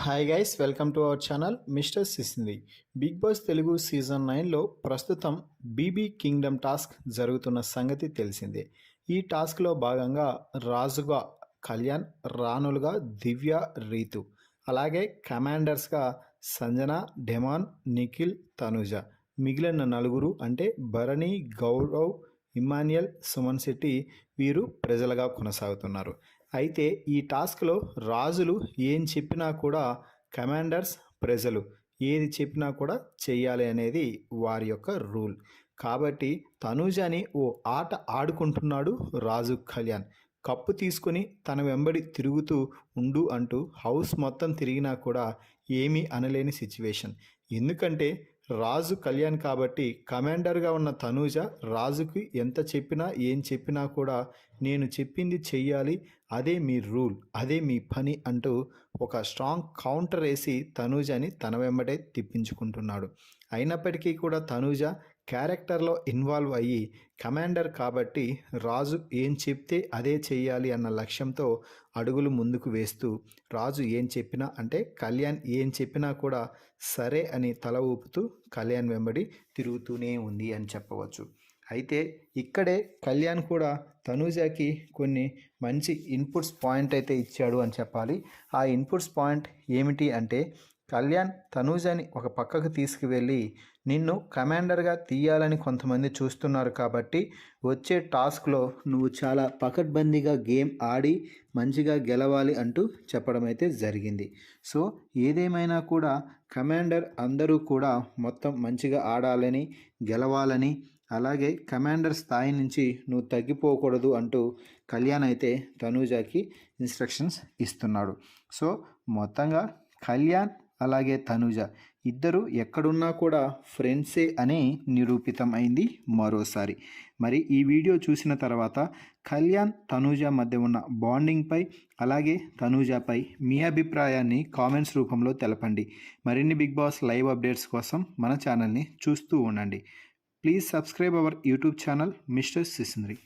Hi guys, welcome to our channel mister Sisindi. Big boss Telugu season 9లో ప్రస్తుతం BB Kingdom task జరుగుతున్న సంగతి తెలిసిందే. ఈ టాస్క్లో భాగంగా రాజుగా కళ్యాణ్, రాణులుగా దివ్య, రీతు, అలాగే కమాండర్స్గా సంజన, డెమాన్, నిఖిల్, తనుజ, మిగిలిన నలుగురు అంటే భరణి, గౌరవ్, ఇమాన్యుయల్, సుమన్ శెట్టి వీరు ప్రజలుగా కొనసాగుతున్నారు. అయితే ఈ టాస్క్లో రాజులు ఏం చెప్పినా కూడా కమాండర్స్, ప్రజలు ఏది చెప్పినా కూడా చెయ్యాలి అనేది వారి యొక్క రూల్. కాబట్టి తనూజని ఓ ఆట ఆడుకుంటున్నాడు రాజు కళ్యాణ్. కప్పు తీసుకుని తన వెంబడి తిరుగుతూ ఉండు అంటూ హౌస్ మొత్తం తిరిగినా కూడా ఏమీ అనలేని సిచ్యువేషన్. ఎందుకంటే రాజు కళ్యాణ్ కాబట్టి కమాండర్గా ఉన్న తనూజ రాజుకి ఎంత చెప్పినా ఏం చెప్పినా కూడా నేను చెప్పింది చెయ్యాలి, అదే మీ రూల్, అదే మీ పని అంటూ ఒక స్ట్రాంగ్ కౌంటర్ వేసి తనూజని తన వెంబడే తిప్పించుకుంటున్నాడు. అయినప్పటికీ కూడా తనూజ క్యారెక్టర్లో ఇన్వాల్వ్ అయ్యి కమాండర్ కాబట్టి రాజు ఏం చెప్తే అదే చెయ్యాలి అన్న లక్ష్యంతో అడుగులు ముందుకు వేస్తూ రాజు ఏం చెప్పినా అంటే కళ్యాణ్ ఏం చెప్పినా కూడా సరే అని తల ఊపుతూ కళ్యాణ్ వెంబడి తిరుగుతూనే ఉంది అని చెప్పవచ్చు. అయితే ఇక్కడే కళ్యాణ్ కూడా తనూజకి కొన్ని మంచి ఇన్పుట్స్ పాయింట్ అయితే ఇచ్చాడు అని చెప్పాలి. ఆ ఇన్పుట్స్ పాయింట్ ఏమిటి అంటే కళ్యాణ్ తనూజని ఒక పక్కకు తీసుకువెళ్ళి నిన్ను కమాండర్గా తీయాలని కొంతమంది చూస్తున్నారు కాబట్టి వచ్చే టాస్క్లో నువ్వు చాలా పకడ్బందీగా గేమ్ ఆడి మంచిగా గెలవాలి అంటూ చెప్పడం అయితే జరిగింది. సో ఏదేమైనా కూడా కమాండర్ అందరూ కూడా మొత్తం మంచిగా ఆడాలని, గెలవాలని, అలాగే కమాండర్ స్థాయి నుంచి నువ్వు తగ్గిపోకూడదు అంటూ కళ్యాణ్ అయితే తనూజకి ఇన్స్ట్రక్షన్స్ ఇస్తున్నాడు. సో మొత్తంగా కళ్యాణ్ అలాగే తనూజ ఇద్దరు ఎక్కడున్నా కూడా ఫ్రెండ్సే అని నిరూపితం అయింది మరోసారి. మరి ఈ వీడియో చూసిన తర్వాత కళ్యాణ్, తనూజ మధ్య ఉన్న బాండింగ్పై అలాగే తనూజపై మీ అభిప్రాయాన్ని కామెంట్స్ రూపంలో తెలపండి. మరిన్ని బిగ్ బాస్ లైవ్ అప్డేట్స్ కోసం మన ఛానల్ని చూస్తూ ఉండండి. Please subscribe our YouTube channel mister సిసింద్రి.